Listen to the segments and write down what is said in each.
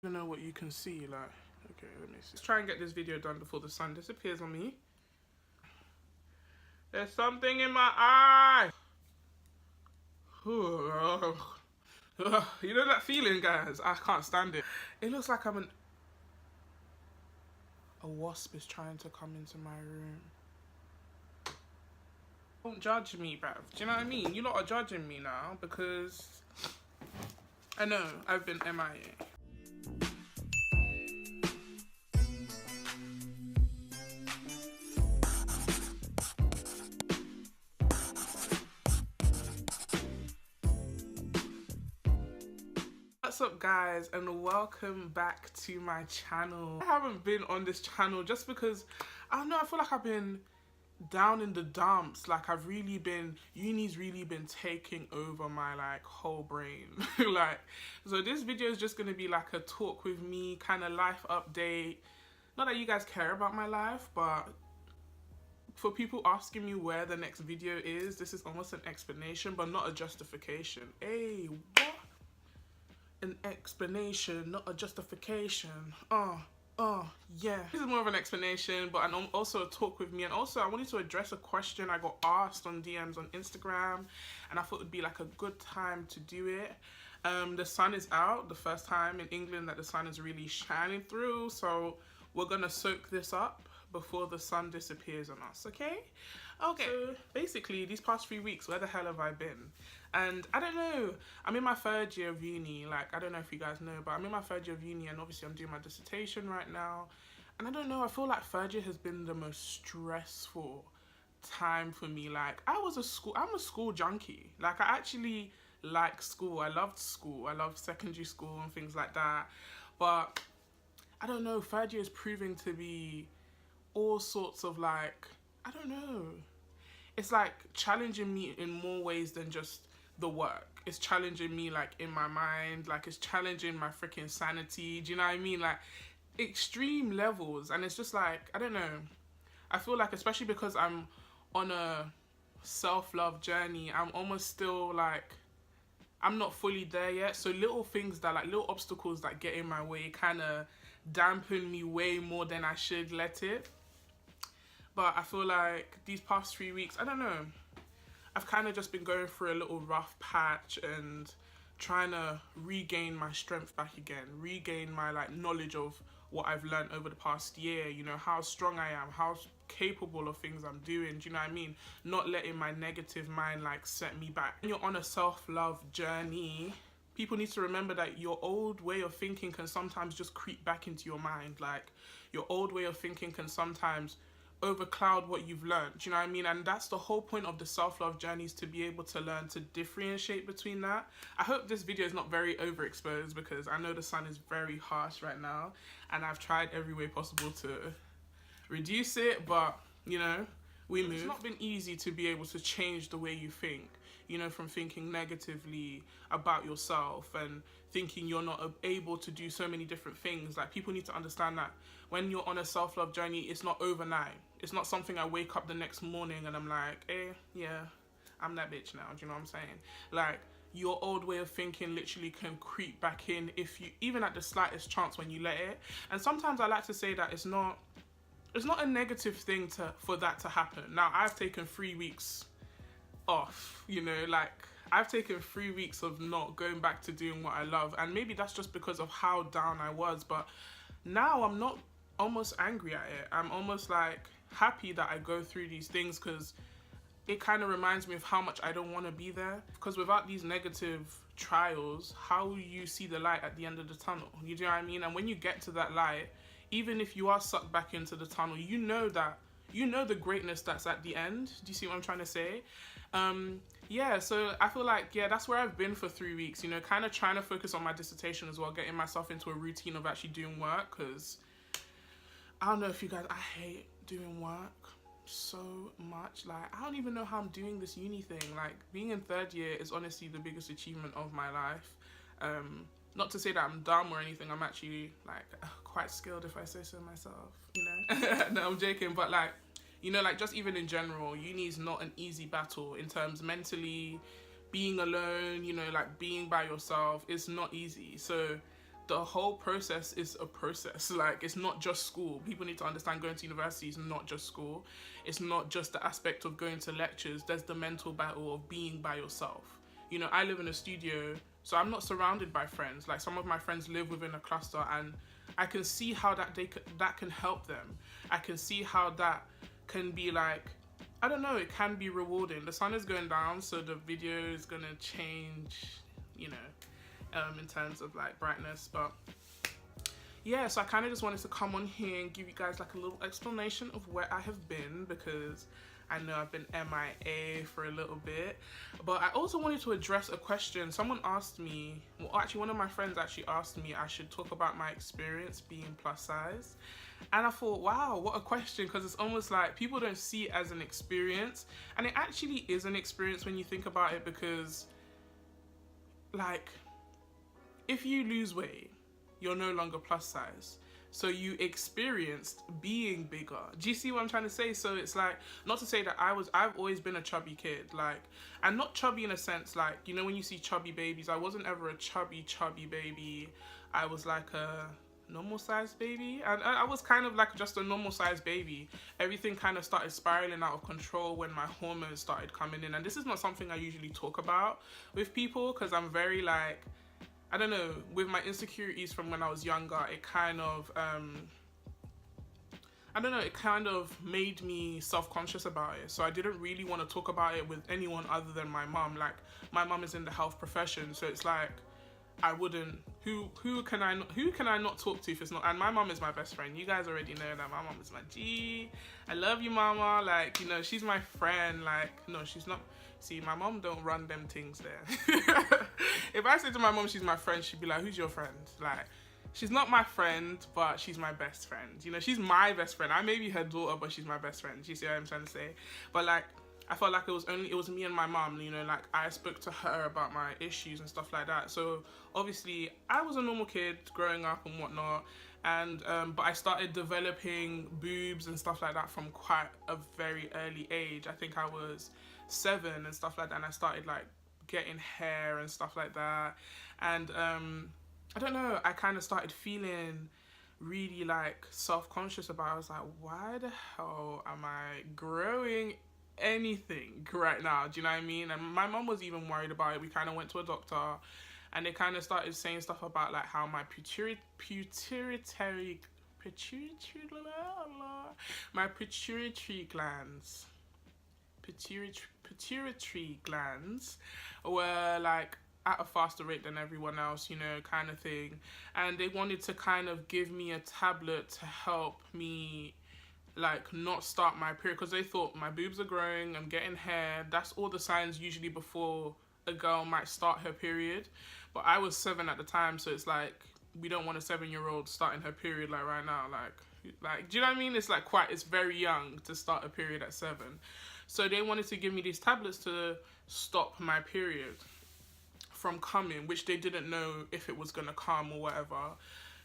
don't know what you can see, like, okay, let me see. Let's try and get this video done before the sun disappears on me. There's something in my eye. You know that feeling, guys? I can't stand it. It looks like a wasp is trying to come into my room. Don't judge me, bruv. Do you know what I mean? You lot are judging me now because I know I've been MIA. What's up, guys, and welcome back to my channel. I haven't been on this channel just because, I don't know, I feel like I've been down in the dumps. Like, uni's really been taking over my like whole brain. Like, so this video is just gonna be like a talk with me, kind of life update. Not that you guys care about my life, but for people asking me where the next video is, this is almost an explanation, but not a justification. Hey, what? An explanation, not a justification. Yeah. This is more of an explanation, but also a talk with me. And also, I wanted to address a question I got asked on DMs on Instagram, and I thought it would be like a good time to do it. The sun is out, the first time in England that the sun is really shining through, so we're gonna soak this up before the sun disappears on us, okay? Okay, so basically these past 3 weeks, where the hell have I been? And I don't know, I'm in my 3rd year of uni. Like, I don't know if you guys know, but I'm in my 3rd year of uni, and obviously I'm doing my dissertation right now. And I don't know, I feel like 3rd year has been the most stressful time for me. Like, I'm a school junkie. Like, I actually like school. I loved school. I loved secondary school and things like that. But I don't know, 3rd year is proving to be all sorts of like, I don't know. It's like challenging me in more ways than just the work. It's challenging me like in my mind, like it's challenging my freaking sanity. Do you know what I mean? Like extreme levels. And it's just like, I don't know. I feel like, especially because I'm on a self-love journey, I'm almost still like, I'm not fully there yet. So little things that like little obstacles that get in my way kind of dampen me way more than I should let it. But I feel like these past 3 weeks, I don't know, I've kind of just been going through a little rough patch and trying to regain my strength back again, regain my like knowledge of what I've learned over the past year, you know, how strong I am, how capable of things I'm doing, do you know what I mean? Not letting my negative mind like set me back. When you're on a self-love journey, people need to remember that your old way of thinking can sometimes just creep back into your mind. Like, your old way of thinking can sometimes overcloud what you've learned, do you know what I mean? And that's the whole point of the self-love journey, is to be able to learn to differentiate between that. I hope this video is not very overexposed, because I know the sun is very harsh right now, and I've tried every way possible to reduce it, but you know, we move. It's not been easy to be able to change the way you think, you know, from thinking negatively about yourself and thinking you're not able to do so many different things. Like, people need to understand that when you're on a self-love journey, it's not overnight. It's not something I wake up the next morning and I'm like, yeah, I'm that bitch now, do you know what I'm saying? Like, your old way of thinking literally can creep back in if you, even at the slightest chance when you let it. And sometimes I like to say that it's not a negative thing for that to happen. Now, I've taken 3 weeks off, you know, like I've taken 3 weeks of not going back to doing what I love, and maybe that's just because of how down I was, but now I'm not almost angry at it. I'm almost like happy that I go through these things, because it kind of reminds me of how much I don't want to be there. Because without these negative trials, how will you see the light at the end of the tunnel? You know what I mean? And when you get to that light, even if you are sucked back into the tunnel, you know the greatness that's at the end. Do you see what I'm trying to say? Yeah, so I feel like, yeah, that's where I've been for 3 weeks, you know, kind of trying to focus on my dissertation as well, getting myself into a routine of actually doing work, because I don't know if you guys, I hate doing work so much. Like, I don't even know how I'm doing this uni thing. Like, being in 3rd year is honestly the biggest achievement of my life. Not to say that I'm dumb or anything, I'm actually like quite skilled, if I say so myself, you know. No, I'm joking, but like, you know, like just even in general, uni is not an easy battle in terms mentally, being alone, you know, like being by yourself, it's not easy. So the whole process is a process. Like, it's not just school. People need to understand going to university is not just school. It's not just the aspect of going to lectures. There's the mental battle of being by yourself. You know, I live in a studio, so I'm not surrounded by friends. Like, some of my friends live within a cluster, and I can see how that can help them. I can see how that can be like, I don't know, it can be rewarding. The sun is going down, so the video is gonna change, you know, in terms of like brightness. But yeah, so I kind of just wanted to come on here and give you guys like a little explanation of where I have been, because I know I've been MIA for a little bit. But I also wanted to address a question. Someone asked me, well, actually one of my friends actually asked me I should talk about my experience being plus size. And I thought, wow, what a question, because it's almost like people don't see it as an experience. And it actually is an experience when you think about it, because like, if you lose weight, you're no longer plus size. So you experienced being bigger. Do you see what I'm trying to say? So it's like, not to say that I've always been a chubby kid, like, and not chubby in a sense, like, you know, when you see chubby babies, I wasn't ever a chubby baby. I was like a normal sized baby, and I was kind of like just a normal sized baby. Everything kind of started spiraling out of control when my hormones started coming in, and this is not something I usually talk about with people, because I'm very like, I don't know, with my insecurities from when I was younger, it kind of, I don't know, it kind of made me self-conscious about it. So I didn't really want to talk about it with anyone other than my mum. Like, my mum is in the health profession, so it's like, I wouldn't, who can I not talk to if it's not, and my mum is my best friend. You guys already know that my mum is my G. I love you, mama. Like, you know, she's my friend. Like, no, she's not. See, my mom don't run them things there. If I say to my mom she's my friend, she'd be like, who's your friend? Like, she's not my friend, but she's my best friend. You know, she's my best friend. I may be her daughter, but she's my best friend. Do you see what I'm trying to say? But like, I felt like it was me and my mom, you know, like I spoke to her about my issues and stuff like that. So obviously I was a normal kid growing up and whatnot. And, but I started developing boobs and stuff like that from quite a very early age. I think I was 7 and stuff like that. And I started like getting hair and stuff like that. And, I don't know, I kind of started feeling really like self-conscious about it. I was like, why the hell am I growing anything right now? Do you know what I mean? And my mom was even worried about it. We kind of went to a doctor, and they kind of started saying stuff about like how my pituitary glands were like at a faster rate than everyone else, you know, kind of thing. And they wanted to kind of give me a tablet to help me like not start my period, because they thought my boobs are growing, I'm getting hair. That's all the signs usually before a girl might start her period. But I was 7 at the time, so it's like, we don't want a 7-year-old starting her period like right now. Like, do you know what I mean? It's like it's very young to start a period at 7. So they wanted to give me these tablets to stop my period from coming, which they didn't know if it was gonna come or whatever.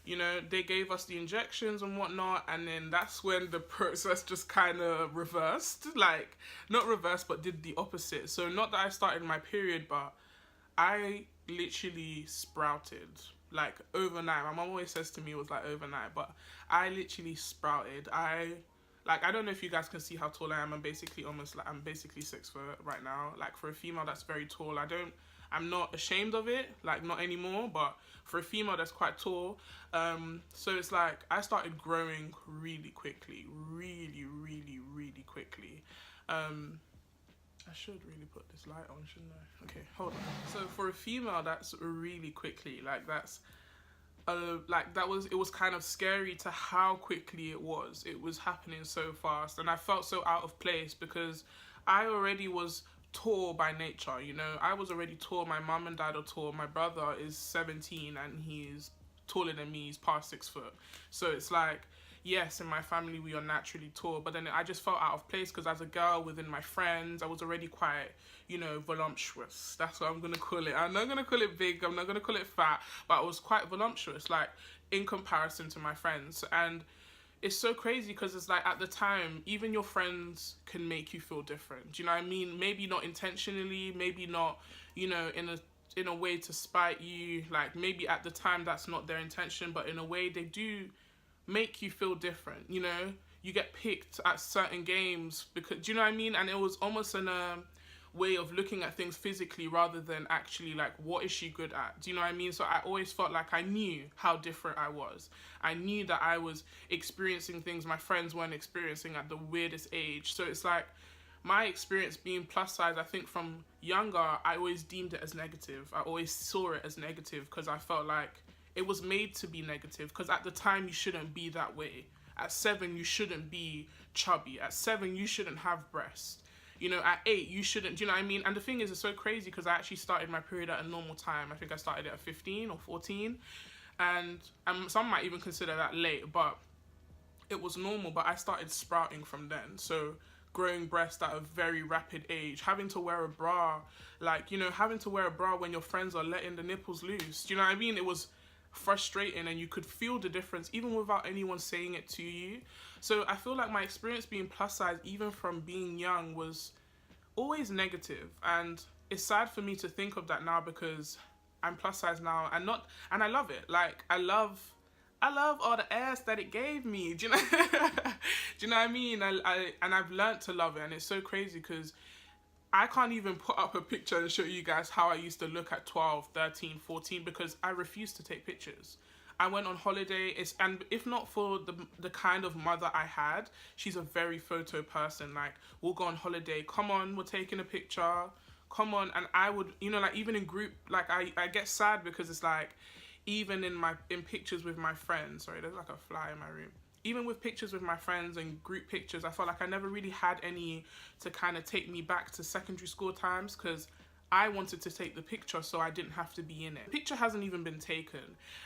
You know, they gave us the injections and whatnot, and then that's when the process just kind of reversed. Like, not reversed, but did the opposite. So not that I started my period, but I literally sprouted, like, overnight. My mom always says to me it was like overnight, but I literally sprouted. I don't know if you guys can see how tall I am. I'm basically 6 foot right now. Like, for a female, that's very tall. I'm not ashamed of it, like, not anymore, but for a female, that's quite tall. So it's like, I started growing really quickly, really quickly. I should really put this light on, shouldn't I? Okay, hold on. So for a female, that's really quickly, like, that's, it was kind of scary to how quickly it was happening so fast. And I felt so out of place, because I already was tall by nature, you know. I was already tall. My mum and dad are tall. My brother is 17 and he's taller than me. He's past 6 foot. So it's like, yes, in my family we are naturally tall, but then I just felt out of place, because as a girl within my friends, I was already quite, you know, voluptuous. That's what I'm gonna call it. I'm not gonna call it big, I'm not gonna call it fat, but I was quite voluptuous, like, in comparison to my friends. And it's so crazy, because it's like, at the time, even your friends can make you feel different. Do you know what I mean? Maybe not intentionally, maybe not, you know, in a in a way to spite you. Like, maybe at the time that's not their intention, but in a way they do make you feel different, you know? You get picked at certain games because, do you know what I mean? And it was almost in a way of looking at things physically rather than actually like, what is she good at? Do you know what I mean? So I always felt like I knew how different I was. I knew that I was experiencing things my friends weren't experiencing at the weirdest age. So it's like, my experience being plus size, I think from younger, I always deemed it as negative. I always saw it as negative because I felt like it was made to be negative, because at the time you shouldn't be that way. At 7, you shouldn't be chubby. At 7, you shouldn't have breasts. You know, at 8, you shouldn't, do you know what I mean? And the thing is, it's so crazy because I actually started my period at a normal time. I think I started it at 15 or 14. And some might even consider that late, but it was normal. But I started sprouting from then. So growing breasts at a very rapid age, having to wear a bra, like, you know, having to wear a bra when your friends are letting the nipples loose. Do you know what I mean? It was frustrating, and you could feel the difference even without anyone saying it to you. So I feel like my experience being plus size, even from being young, was always negative. And it's sad for me to think of that now because I'm plus size now, and I love it. Like, I love all the ass that it gave me. Do you know? Do you know what I mean? And I've learned to love it, and it's so crazy because I can't even put up a picture and show you guys how I used to look at 12, 13, 14 because I refused to take pictures. I went on holiday, and if not for the kind of mother I had, she's a very photo person. Like, we'll go on holiday, come on, we're taking a picture, come on. And I would, you know, like, even in group, like, I get sad because it's like, even in pictures with my friends, sorry, there's like a fly in my room. Even with pictures with my friends and group pictures, I felt like I never really had any to kind of take me back to secondary school times because I wanted to take the picture so I didn't have to be in it. The picture hasn't even been taken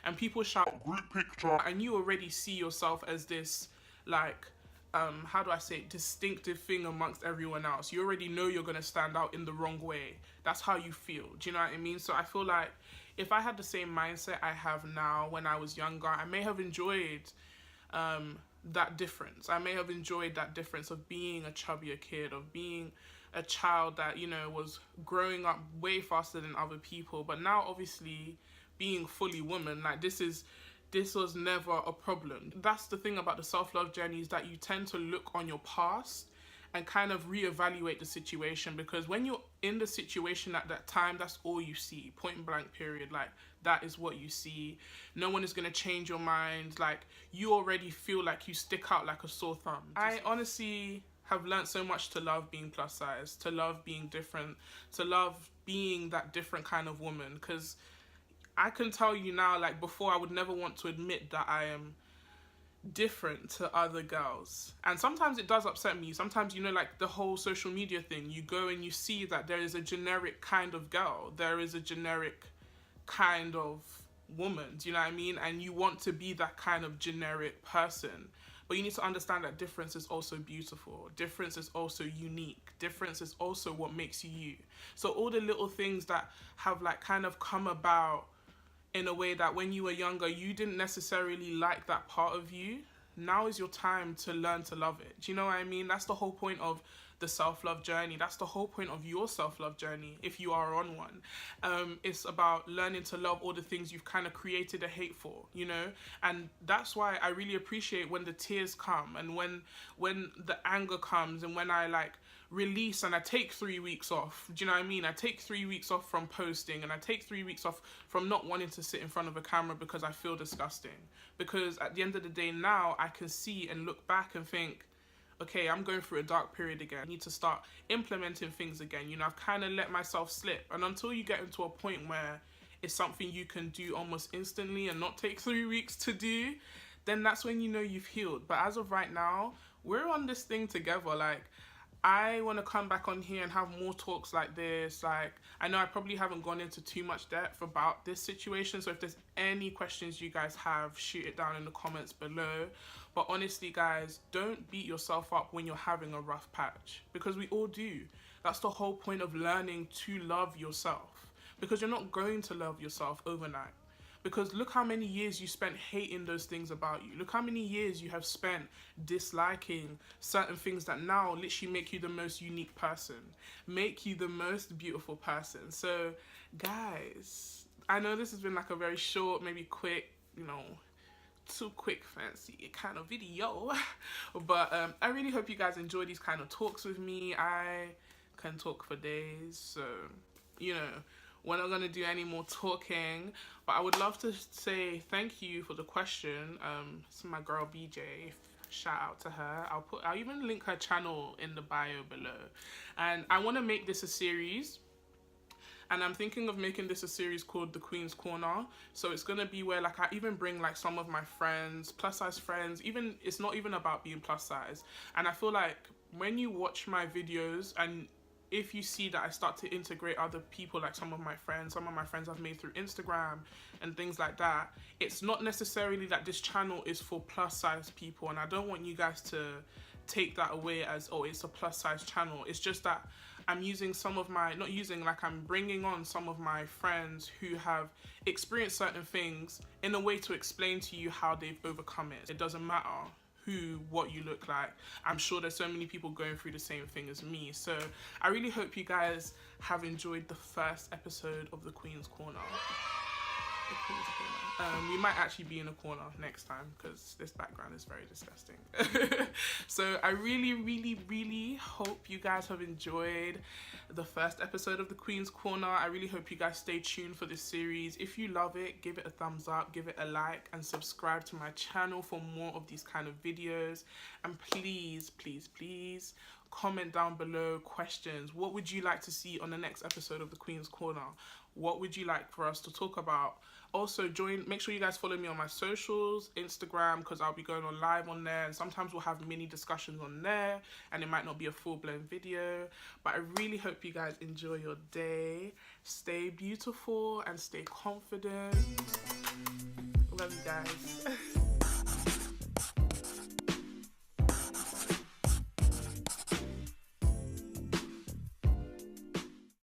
and people shout group picture, and you already see yourself as this, like, how do I say it, distinctive thing amongst everyone else. You already know you're going to stand out in the wrong way. That's how you feel. Do you know what I mean? So I feel like if I had the same mindset I have now when I was younger, I may have enjoyed that difference. I may have enjoyed that difference of being a chubbier kid, of being a child that, you know, was growing up way faster than other people. But now, obviously, being fully woman, like, this was never a problem. That's the thing about the self-love journey, is that you tend to look on your past and kind of reevaluate the situation, because when you're in the situation at that time, that's all you see, point blank period. Like, that is what you see. No one is going to change your mind. Like, you already feel like you stick out like a sore thumb. I honestly have learned so much to love being plus size, to love being different, to love being that different kind of woman, because I can tell you now, like, before I would never want to admit that I am different to other girls. And sometimes it does upset me. Sometimes, you know, like the whole social media thing, you go and you see that there is a generic kind of girl, there is a generic kind of woman, do you know what I mean? And you want to be that kind of generic person. But you need to understand that difference is also beautiful. Difference is also unique. Difference is also what makes you you. So all the little things that have, like, kind of come about in a way that when you were younger, you didn't necessarily like that part of you, now is your time to learn to love it. Do you know what I mean? That's the whole point of the self-love journey. That's the whole point of your self-love journey, if you are on one. It's about learning to love all the things you've kind of created a hate for, you know? And that's why I really appreciate when the tears come, and when the anger comes, and when I, like, release and I take 3 weeks off. Do you know what I mean? I take 3 weeks off from posting, and I take 3 weeks off from not wanting to sit in front of a camera because I feel disgusting. Because at the end of the day now, I can see and look back and think, okay, I'm going through a dark period again. I need to start implementing things again. You know, I've kind of let myself slip. And until you get into a point where it's something you can do almost instantly and not take 3 weeks to do, then that's when you know you've healed. But as of right now, we're on this thing together. Like, I want to come back on here and have more talks like this. Like, I know I probably haven't gone into too much depth about this situation, so if there's any questions you guys have, shoot it down in the comments below. But honestly, guys, don't beat yourself up when you're having a rough patch, because we all do. That's the whole point of learning to love yourself, because you're not going to love yourself overnight. Because look how many years you spent hating those things about you. Look how many years you have spent disliking certain things that now literally make you the most unique person, make you the most beautiful person. So guys, I know this has been like a very short, maybe quick, too quick fancy kind of video, but I really hope you guys enjoy these kind of talks with me. I can talk for days, so we're not gonna do any more talking, but I would love to say thank you for the question. It's my girl BJ, shout out to her. I'll even link her channel in the bio below, and I want to make this a series. And I'm thinking of making this a series called The Queen's Corner. So it's going to be where like I even bring like some of my friends, plus size friends, it's not even about being plus size. And I feel like when you watch my videos and if you see that I start to integrate other people, like some of my friends I've made through Instagram and things like that, it's not necessarily that this channel is for plus size people. And I don't want you guys to take that away as, oh, it's a plus size channel. It's just that I'm using I'm bringing on some of my friends who have experienced certain things in a way to explain to you how they've overcome it. It doesn't matter what you look like. I'm sure there's so many people going through the same thing as me. So I really hope you guys have enjoyed the first episode of The Queen's Corner. We might actually be in a corner next time because this background is very disgusting. So I really, really, really hope you guys have enjoyed the first episode of The Queen's Corner. I really hope you guys stay tuned for this series. If you love it, give it a thumbs up, give it a like, and subscribe to my channel for more of these kind of videos. And please, please, please comment down below questions. What would you like to see on the next episode of The Queen's Corner? What would you like for us to talk about? Also, make sure you guys follow me on my socials, Instagram, because I'll be going on live on there, and sometimes we'll have mini discussions on there, and it might not be a full-blown video, but I really hope you guys enjoy your day. Stay beautiful and stay confident. Love you guys.